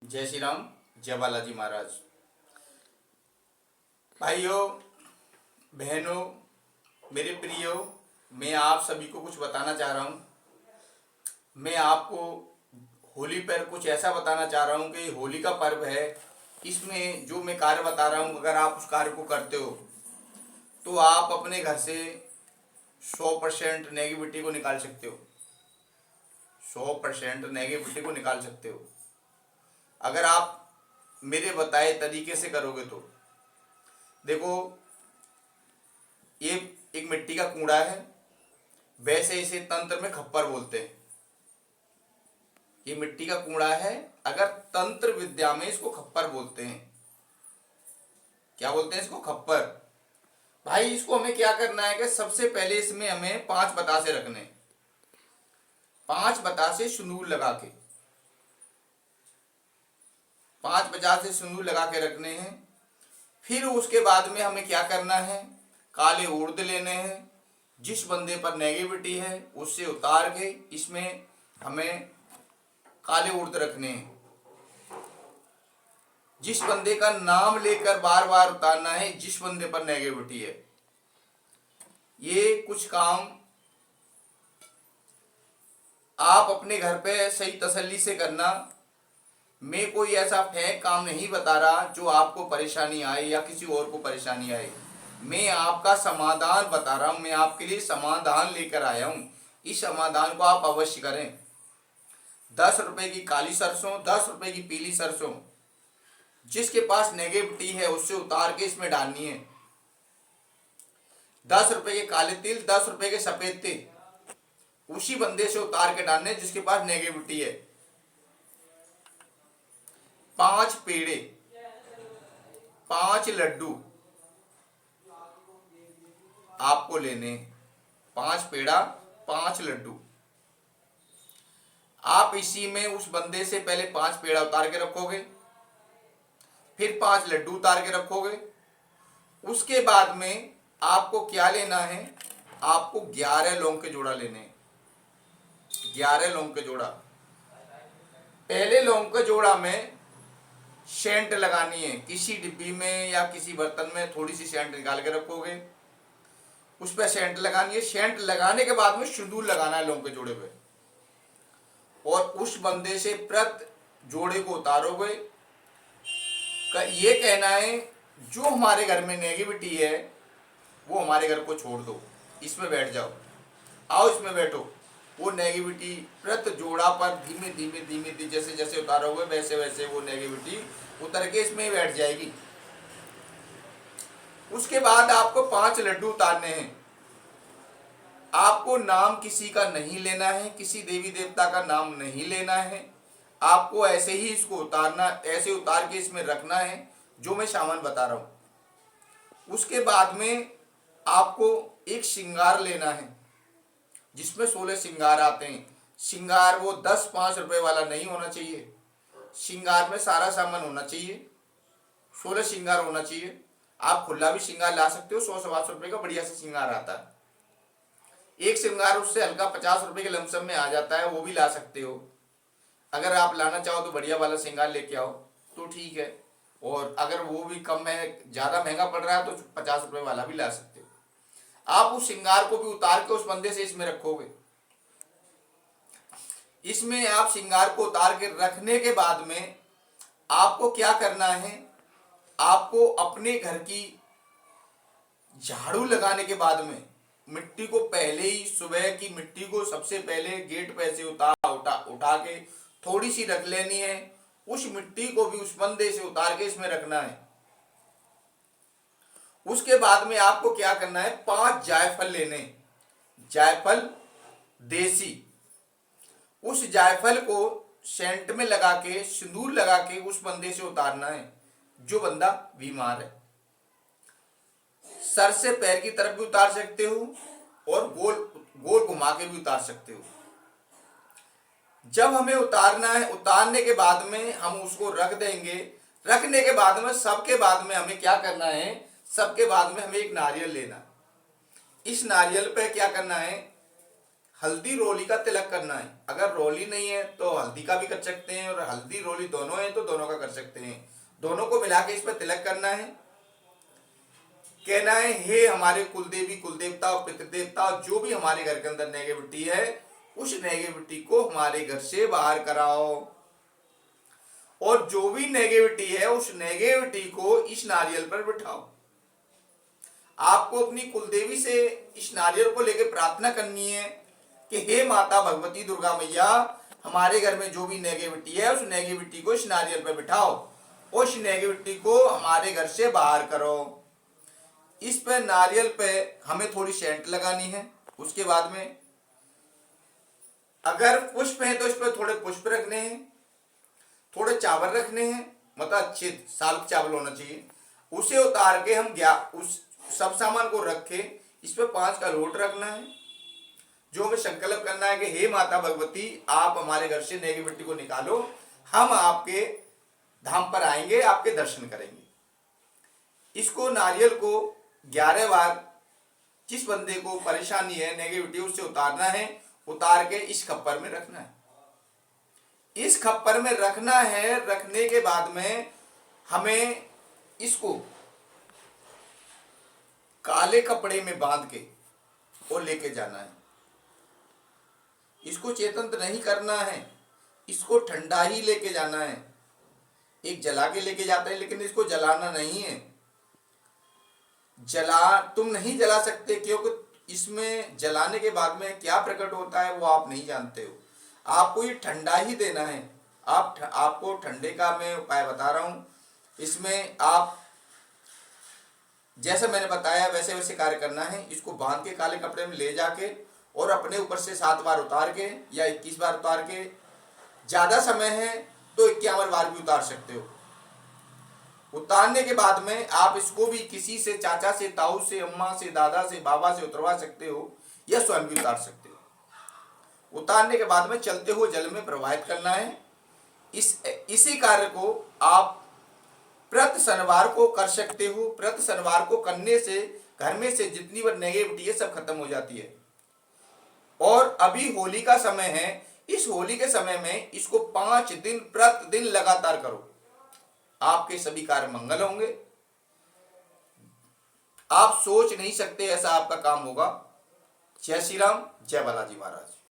जय श्री राम। जय बालाजी महाराज। भाइयों बहनों मेरे प्रियो, मैं आप सभी को कुछ बताना चाह रहा हूँ। मैं आपको होली पर कुछ ऐसा बताना चाह रहा हूँ कि होली का पर्व है। इसमें जो मैं कार्य बता रहा हूँ, अगर आप उस कार्य को करते हो तो आप अपने घर से 100% नेगेटिविटी को निकाल सकते हो। 100% नेगेटिविटी को निकाल सकते हो अगर आप मेरे बताए तरीके से करोगे तो। देखो, ये एक मिट्टी का कूड़ा है, वैसे इसे तंत्र में खप्पर बोलते हैं। ये मिट्टी का कूड़ा है, अगर तंत्र विद्या में इसको खप्पर बोलते हैं। क्या बोलते हैं इसको? खप्पर। भाई इसको हमें क्या करना है कि सबसे पहले इसमें हमें 5 बतासे रखने। 5 बतासे सिंदूर लगा के, 5 बतासे सिंदूर लगा के रखने हैं। फिर उसके बाद में हमें क्या करना है, काले उर्द लेने हैं। जिस बंदे पर नेगेटिविटी है उससे उतार के इसमें हमें काले उर्द रखने हैं। जिस बंदे का नाम लेकर बार बार उतारना है, जिस बंदे पर नेगेटिविटी है। ये कुछ काम आप अपने घर पे सही तसल्ली से करना। मैं कोई ऐसा फेंक काम नहीं बता रहा जो आपको परेशानी आए या किसी और को परेशानी आए। मैं आपका समाधान बता रहा हूं। मैं आपके लिए समाधान लेकर आया हूं। इस समाधान को आप अवश्य करें। 10 रुपए की काली सरसों, 10 रुपए की पीली सरसों, जिसके पास नेगेटिविटी है उससे उतार के इसमें डालनी है। 10 रुपए के काले तिल, 10 रुपए के सफेद तिल उसी बंदे से उतार के डालने जिसके पास नेगेटिविटी है। 5 पेड़े, 5 लड्डू आपको लेने। 5 पेड़ा, 5 लड्डू। आप इसी में उस बंदे से पहले 5 पेड़ा उतार के रखोगे, फिर 5 लड्डू उतार के रखोगे। उसके बाद में आपको क्या लेना है, आपको 11 लौंग के जोड़ा लेने हैं। 11 लौंग के जोड़ा। पहले लौंग के जोड़ा में सेंट लगानी है। किसी डिब्बी में या किसी बर्तन में थोड़ी सी सेंट निकाल के रखोगे, उस पर सेंट लगानी है। सेंट लगाने के बाद में सिंदूर लगाना है लौंग के जोड़े पे, और उस बंदे से प्रत जोड़े को उतारोगे। ये कहना है जो हमारे घर में नेगेटिविटी है वो हमारे घर को छोड़ दो, इसमें बैठ जाओ, आओ इसमें बैठो। वो नेगेटिविटी प्रत जोड़ा पर धीमे धीमे धीमे धीमे जैसे जैसे उतारोगे वैसे वैसे वो नेगेटिविटी उतर के इसमें बैठ जाएगी। उसके बाद आपको 5 लड्डू उतारने हैं। आपको नाम किसी का नहीं लेना है, किसी देवी देवता का नाम नहीं लेना है। आपको ऐसे ही इसको उतारना, ऐसे उतार के इसमें रखना है जो मैं सामान बता रहा हूं। उसके बाद में आपको एक श्रृंगार लेना है जिसमें 16 श्रृंगार आते हैं। श्रृंगार वो 10-5 रुपए वाला नहीं होना चाहिए। श्रृंगार में सारा सामान होना चाहिए। 16 श्रृंगार होना चाहिए। आप खुला भी श्रृंगार ला सकते हो, 100-125 रुपए का बढ़िया से श्रृंगार आता है। एक श्रृंगार उससे हल्का 50 रुपए के लमसम में आ जाता है, वो भी ला सकते हो। अगर आप लाना चाहो तो बढ़िया वाला श्रृंगार लेके आओ तो ठीक है, और अगर वो भी कम है, ज्यादा महंगा पड़ रहा है तो 50 रुपए वाला भी ला सकते हो। आप उस श्रृंगार को भी उतार के उस बंदे से इसमें रखोगे। इसमें आप श्रृंगार को उतार के रखने के बाद में आपको क्या करना है, आपको अपने घर की झाड़ू लगाने के बाद में मिट्टी को पहले ही, सुबह की मिट्टी को सबसे पहले गेट पे से उठा के थोड़ी सी रख लेनी है। उस मिट्टी को भी उस बंदे से उतार के इसमें रखना है। उसके बाद में आपको क्या करना है, 5 जायफल लेने। जायफल देसी। उस जायफल को सेंट में लगा के, सिंदूर लगा के उस बंदे से उतारना है जो बंदा बीमार है। सर से पैर की तरफ भी उतार सकते हो और गोल गोल घुमा के भी उतार सकते हो। जब हमें उतारना है, उतारने के बाद में हम उसको रख देंगे। रखने के बाद में, सबके बाद में हमें क्या करना है, सबके बाद में हमें एक नारियल लेना। इस नारियल पे क्या करना है, हल्दी रोली का तिलक करना है। अगर रोली नहीं है तो हल्दी का भी कर सकते हैं, और हल्दी रोली दोनों है तो दोनों का कर सकते हैं। दोनों को मिला के इस पर तिलक करना है। कहना है, हे हमारे कुलदेवी कुलदेवता और पितृदेवता, जो भी हमारे घर के अंदर नेगेटिविटी है उस नेगेटिविटी को हमारे घर से बाहर कराओ, और जो भी नेगेटिविटी है उस नेगेटिविटी को इस नारियल पर बिठाओ। आपको अपनी कुलदेवी से इस नारियल को लेकर प्रार्थना करनी है कि हे माता भगवती दुर्गा मैया, हमारे घर में जो भी नेगेटिविटी है उस नेगेटिविटी को इस नारियल पर बिठाओ, और इस नेगेटिविटी को हमारे घर से बाहर करो। इस पे नारियल पे हमें थोड़ी सेंट लगानी है। उसके बाद में अगर पुष्प है तो इस पर थोड़े पुष्प रखने हैं, थोड़े चावल रखने हैं, मतलब अच्छे साल के चावल होना चाहिए। उसे उतार के हम उस सब सामान को रख के इस पे 5 का लोट रखना है, जो हमें संकल्प करना है कि हे माता भगवती, आप हमारे घर से नेगेटिविटी को निकालो, हम आपके धाम पर आएंगे, आपके दर्शन करेंगे। इसको नारियल को 11 बार जिस बंदे को परेशानी है नेगेटिविटी उससे उतारना है, उतार के इस खप्पर में रखना है। इस खप्पर में रखना है। रखने के बाद में हमें इसको काले कपड़े में बांध के और लेके जाना है। इसको चेतन नहीं करना है, इसको ठंडा ही लेके जाना है। एक जला के लेके जाते हैं, लेकिन इसको जलाना नहीं है। तुम नहीं जला सकते, क्योंकि इसमें जलाने के बाद में क्या प्रकट होता है वो आप नहीं जानते हो। आपको ये ठंडा ही देना है। आपको ठंडे का मैं उपाय बता रहा हूँ। इसमें आप जैसे मैंने बताया वैसे वैसे कार्य करना है। इसको बांध के काले कपड़े में ले जाके और अपने ऊपर से 7 बार उतार के या 21 बार उतार के, ज़्यादा समय है तो 51 बार भी उतार सकते हो। उतारने के बाद में आप इसको भी किसी से, चाचा से, ताऊ से, अम्मा से, दादा से, बाबा से उतरवा सकते हो, या स्वयं भी उतार सकते हो। उतारने के बाद में चलते हुए जल में प्रवाहित करना है। इसी कार्य को आप प्रति शनिवार को कर सकते हो। प्रति शनिवार को करने से घर में से जितनी बार नेगेटिविटी है सब खत्म हो जाती है। और अभी होली का समय है, इस होली के समय में इसको 5 दिन प्रतिदिन लगातार करो, आपके सभी कार्य मंगल होंगे। आप सोच नहीं सकते ऐसा आपका काम होगा। जय श्री राम, जय बालाजी महाराज।